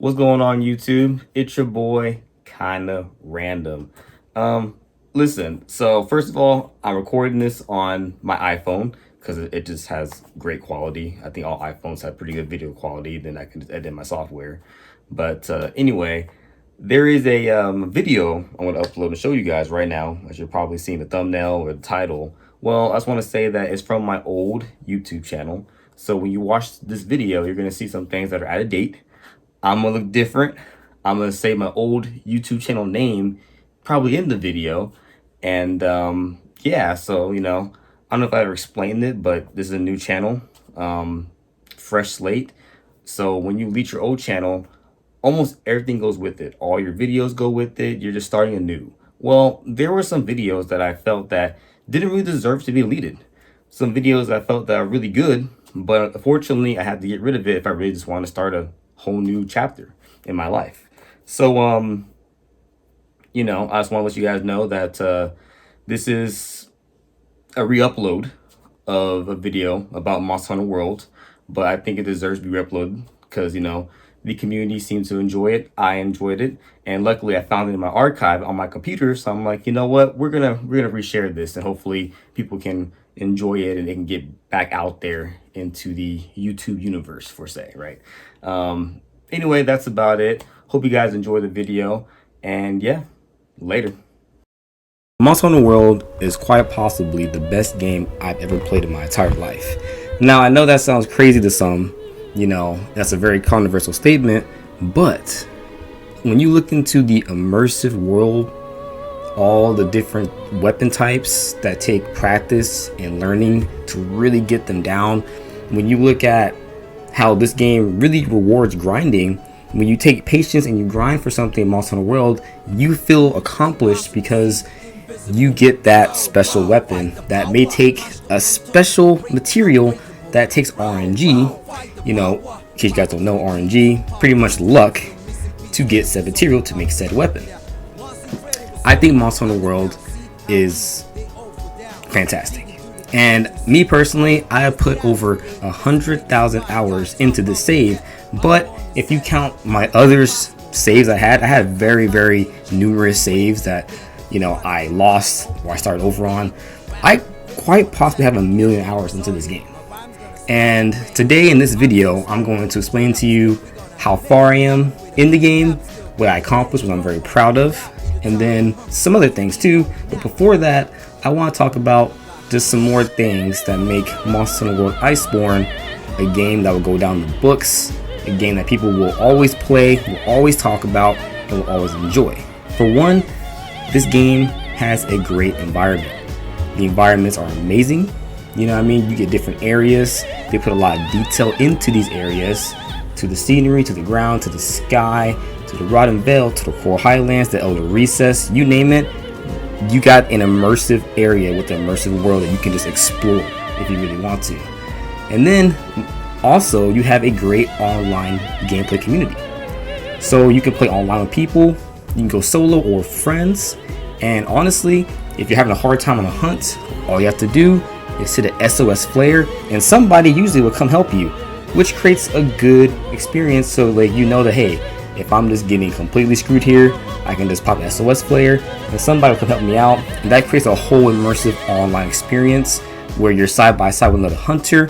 What's going on YouTube? It's your boy, kinda random. Um, Listen, so first of all, I'm recording this on my iPhone because it just has great quality. I think all iPhones have pretty good video quality, then I can just edit my software. But anyway, there is a video I want to upload and show you guys right now, as you're probably seeing the thumbnail or the title. Well, I just want to say that it's from my old YouTube channel. So when you watch this video, you're going to see some things that are out of date. I'm gonna look different. I'm gonna say my old YouTube channel name probably in the video. And yeah, so I don't know if I ever explained it, but this is a new channel, fresh slate. So when you delete your old channel, almost everything goes with it. All your videos go with it. You're just starting anew. Well, there were some videos that I felt that didn't really deserve to be deleted. Some videos I felt that are really good, but unfortunately I had to get rid of it if I really just want to start a whole new chapter in my life. So I just want to let you guys know that this is a re-upload of a video about Monster Hunter World, but I think it deserves to be re-uploaded because the community seemed to enjoy it. I enjoyed it, and luckily I found it in my archive on my computer. So I'm like, you know what, we're gonna reshare this, and hopefully people can enjoy it and they can get back out there into the YouTube universe, for say, right? Anyway, that's about it. Hope you guys enjoy the video, and yeah, later. Monster Hunter World is quite possibly the best game I've ever played in my entire life. Now, I know that sounds crazy to some, that's a very controversial statement, but when you look into the immersive world, all the different weapon types that take practice and learning to really get them down, when you look at how this game really rewards grinding, when you take patience and you grind for something in Monster Hunter World, you feel accomplished because you get that special weapon that may take a special material that takes RNG. In case you guys don't know, RNG, pretty much luck to get said material to make said weapon. I think Monster Hunter World is fantastic. And me personally, I have put over 100,000 hours into this save. But if you count my other saves I had very, very numerous saves that I lost or I started over on. I quite possibly have 1,000,000 hours into this game. And today in this video, I'm going to explain to you how far I am in the game, what I accomplished, what I'm very proud of, and then some other things too. But before that, I want to talk about just some more things that make Monster Hunter World Iceborne a game that will go down the books, a game that people will always play, will always talk about, and will always enjoy. For one, this game has a great environment. The environments are amazing. You get different areas. They put a lot of detail into these areas, to the scenery, to the ground, to the sky, to the Rotten Vale, to the Coral Highlands, the Elder Recess, you name it. You got an immersive area with an immersive world that you can just explore if you really want to. And then also you have a great online gameplay community. So you can play online with people, you can go solo or friends, and honestly, if you're having a hard time on a hunt, all you have to do is hit an SOS flare and somebody usually will come help you, which creates a good experience. So that hey, if I'm just getting completely screwed here, I can just pop an SOS flare and somebody will come help me out, and that creates a whole immersive online experience where you're side by side with another hunter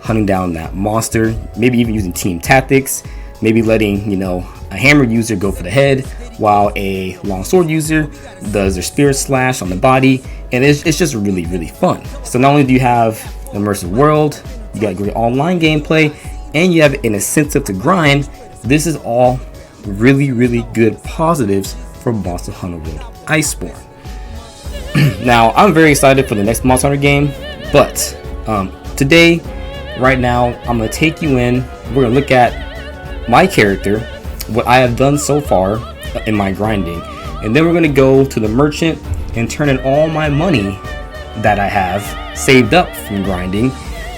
hunting down that monster, maybe even using team tactics, maybe letting a hammer user go for the head while a longsword user does their spirit slash on the body, and it's just really, really fun. So not only do you have an immersive world, you got great online gameplay, and you have an incentive to grind. This is all really, really good positives for Monster Hunter World Iceborne. Now, I'm very excited for the next Monster Hunter game, but today, right now, I'm going to take you in. We're going to look at my character, what I have done so far in my grinding, and then we're going to go to the merchant and turn in all my money that I have saved up from grinding.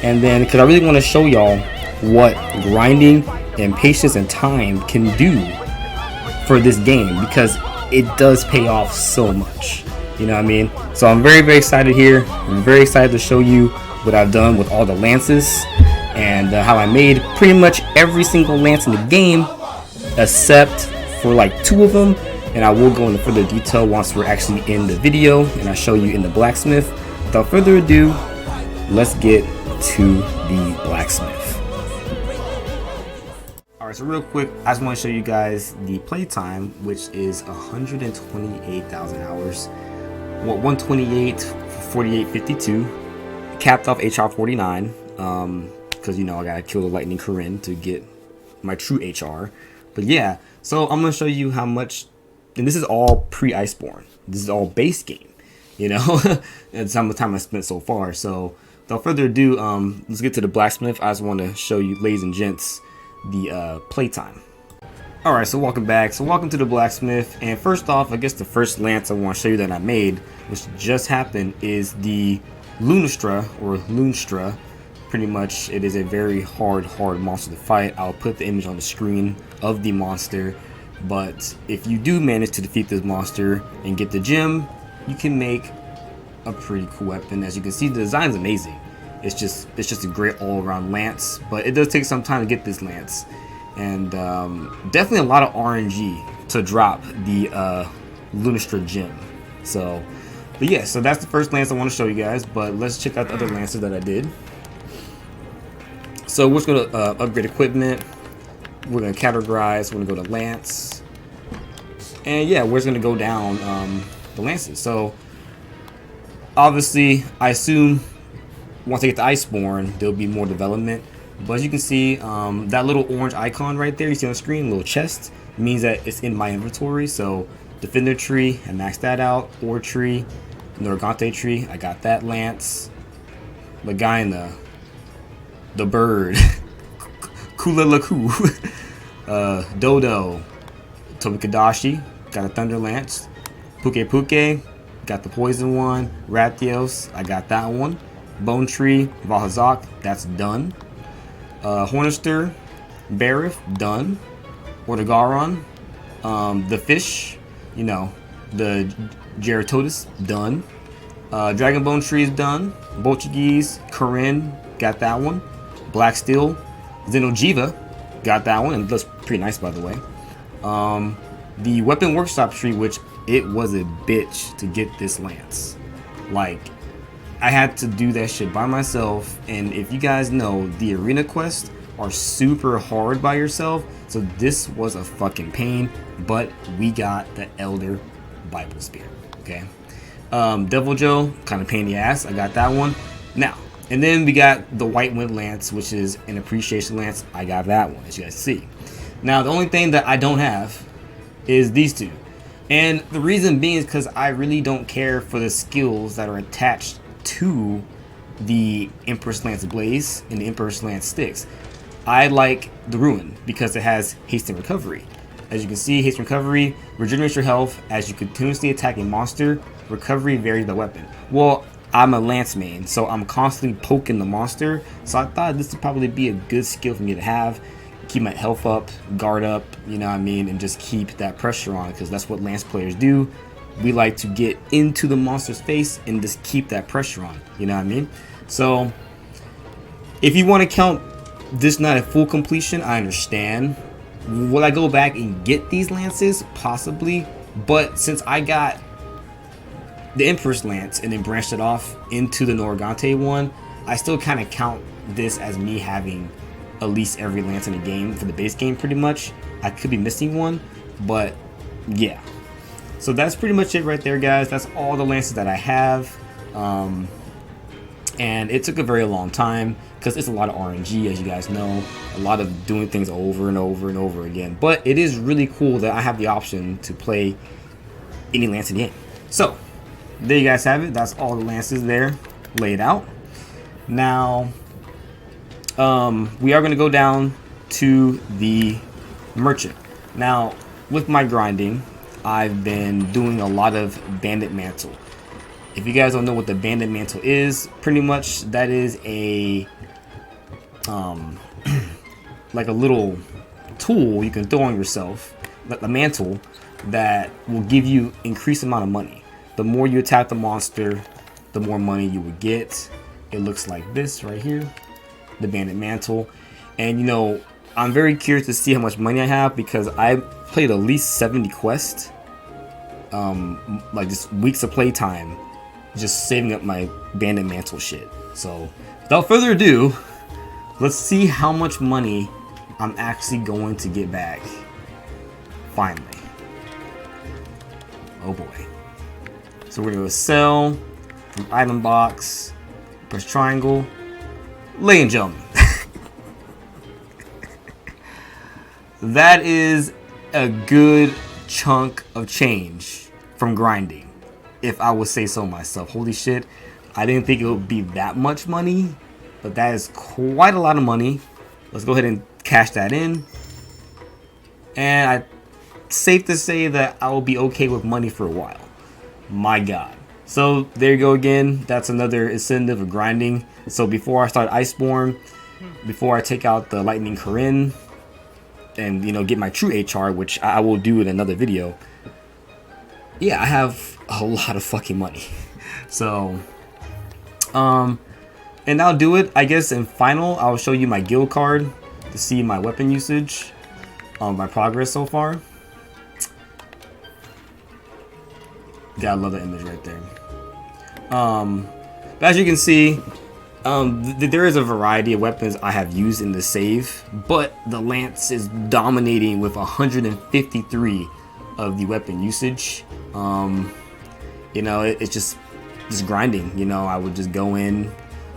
And then because I really want to show y'all what grinding and patience and time can do for this game, because it does pay off so much. So I'm very, very excited here. I'm very excited to show you what I've done with all the lances and how I made pretty much every single lance in the game except for like 2 of them, and I will go into further detail once we're actually in the video and I show you in the blacksmith. Without further ado, let's get to the blacksmith. Alright, so real quick, I just want to show you guys the playtime, which is 128,000 hours. Well, 128 for 48.52, capped off HR 49, because you know I gotta kill the lightning Corinne to get my true HR. But yeah, so I'm gonna show you how much, and this is all pre-Iceborne. This is all base game, you know, and some of the time I spent so far. So without further ado, let's get to the blacksmith. I just want to show you, ladies and gents, the playtime. Alright, so welcome back. So welcome to the blacksmith, and first off, I guess the first lance I want to show you that I made, which just happened, is the Lunestra, or Lunestra. Pretty much, it is a very hard monster to fight. I'll put the image on the screen of the monster, but if you do manage to defeat this monster and get the gem, you can make a pretty cool weapon. As you can see, the design is amazing. It's just a great all-around lance, but it does take some time to get this lance, and definitely a lot of RNG to drop the Lunestra gem. So, but yeah, so that's the first lance I want to show you guys. But let's check out the other lances that I did. So we're just going to upgrade equipment. We're going to categorize. We're going to go to lance. And yeah, we're just going to go down the lances. So obviously, I assume once I get to Iceborne, there'll be more development. But as you can see, that little orange icon right there you see on the screen, little chest, means that it's in my inventory. So Defender tree, I maxed that out. Ore tree, Norgante tree, I got that lance. The guy in the bird, Kulalaku, Dodo, Tobikadashi, got a Thunder Lance, Puke, got the Poison one, Rathios, I got that one, Bone Tree, Valhazak, that's done, Hornister, Barif, done, Ortogaron, the fish, you know, the Geratodus, done, Dragonbone Tree is done, Bolchigis, Corinne, got that one, Black Steel, Xenojiva, got that one, and it looks pretty nice, by the way. The Weapon Workshop tree, which it was a bitch to get this lance. Like, I had to do that shit by myself, and if you guys know, the arena quests are super hard by yourself, so this was a fucking pain, but we got the Elder Bible Spear, okay? Devil Joe, kind of pain in the ass, I got that one. Now, and then we got the White Wind Lance, which is an appreciation lance. I got that one, as you guys see. Now, the only thing that I don't have is these two. And the reason being is because I really don't care for the skills that are attached to the Empress Lance Blaze and the Empress Lance Sticks. I like the Ruin because it has haste and recovery. As you can see, haste and recovery regenerates your health as you continuously attack a monster. Recovery varies by weapon. Well, I'm a lance main, so I'm constantly poking the monster, so I thought this would probably be a good skill for me to have. Keep my health up, guard up, you know what I mean, and just keep that pressure on, because that's what lance players do. We like to get into the monster's face and just keep that pressure on, you know what I mean? So if you want to count this not a full completion, I understand. Will I go back and get these lances? Possibly, but since I got the Empress Lance and then branched it off into the Norgante one, I still kind of count this as me having at least every lance in the game for the base game, pretty much. I could be missing one, but yeah. So that's pretty much it right there, guys. That's all the lances that I have. And it took a very long time because it's a lot of RNG, as you guys know, a lot of doing things over and over and over again. But it is really cool that I have the option to play any lance in the game. So there you guys have it. That's all the lances there laid out. Now we are going to go down to the merchant. Now with my grinding, I've been doing a lot of Bandit Mantle. If you guys don't know what the Bandit Mantle is, pretty much that is a like a little tool you can throw on yourself, like a mantle that will give you increased amount of money. The more you attack the monster, the more money you would get. It looks like this right here, the Bandit Mantle. And you know, I'm very curious to see how much money I have because I played at least 70 quests. Like just weeks of playtime, just saving up my bandit mantle shit. So without further ado, let's see how much money I'm actually going to get back. Finally. Oh boy. So we're gonna go sell from item box, press triangle, lay and jump. That is a good chunk of change from grinding, if I would say so myself. Holy shit, I didn't think it would be that much money, but that is quite a lot of money. Let's go ahead and cash that in. And safe to say that I will be okay with money for a while. My god. So there you go again. That's another incentive of grinding. So before I start Iceborne, before I take out the Lightning Corinne, and you know, get my true HR, which I will do in another video. Yeah, I have a lot of fucking money. So and I'll do it, I guess, in final. I'll show you my guild card to see my weapon usage, my progress so far. Gotta love the image right there. But as you can see, there is a variety of weapons I have used in the save, but the lance is dominating with 153 of the weapon usage. You know, it's just grinding. You know, I would just go in.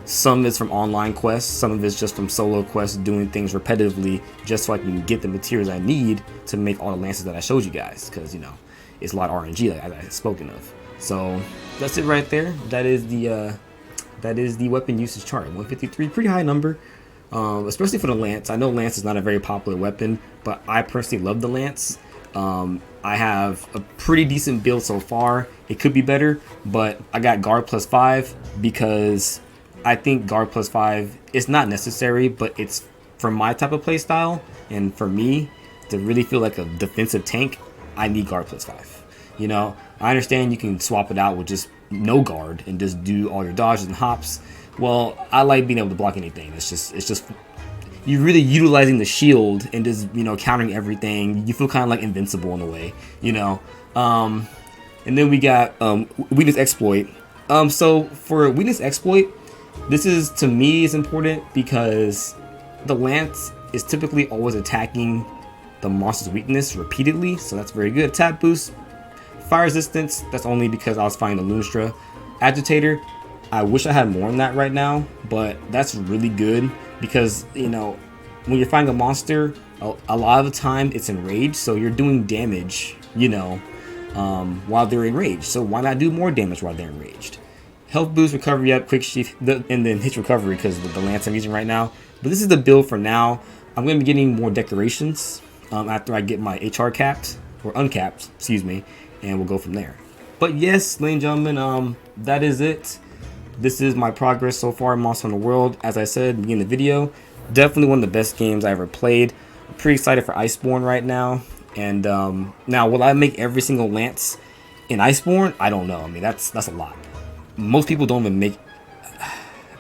Some of it's from online quests, some of it's just from solo quests, doing things repetitively just so I can get the materials I need to make all the lances that I showed you guys, because you know, it's a lot of RNG like I've spoken of. So that's it right there. That is the weapon usage chart. 153, pretty high number, especially for the lance. I know lance is not a very popular weapon, but I personally love the lance. I have a pretty decent build so far. It could be better, but I got guard +5 because I think guard +5 is not necessary, but it's for my type of play style, and for me to really feel like a defensive tank, I need guard +5. You know, I understand you can swap it out with just no guard and just do all your dodges and hops. Well, I like being able to block anything. It's just you're really utilizing the shield and just, you know, countering everything. You feel kind of like invincible in a way, you know. And then we got weakness exploit. So for weakness exploit, this is, to me, is important because the lance is typically always attacking the monster's weakness repeatedly, so that's very good. Attack boost, fire resistance, that's only because I was fighting the Lunstra. Agitator, I wish I had more on that right now, but that's really good because, you know, when you're fighting a monster, a lot of the time it's enraged, so you're doing damage, you know, while they're enraged. So why not do more damage while they're enraged? Health boost, recovery up, quick sheath, and then hit recovery because of the lance I'm using right now. But this is the build for now. I'm going to be getting more decorations after I get my HR capped, or uncapped, excuse me, and we'll go from there. But yes, ladies and gentlemen, that is it. This is my progress so far in Monster Hunter World. As I said at the beginning of the video, definitely one of the best games I ever played. I'm pretty excited for Iceborne right now. And now, will I make every single lance in Iceborne? I don't know. I mean, that's a lot. Most people don't even make,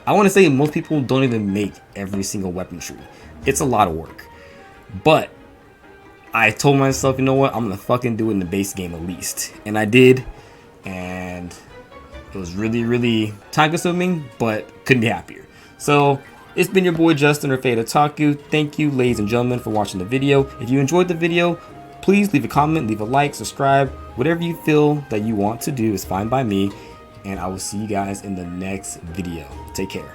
I want to say most people don't even make every single weapon tree. It's a lot of work. But I told myself, you know what, I'm gonna fucking do it in the base game at least. And I did, and it was really, really time consuming, but couldn't be happier. So it's been your boy Justin, or Fade Otaku. Thank you, ladies and gentlemen, for watching the video. If you enjoyed the video, please leave a comment, leave a like, subscribe. Whatever you feel that you want to do is fine by me. And I will see you guys in the next video. Take care.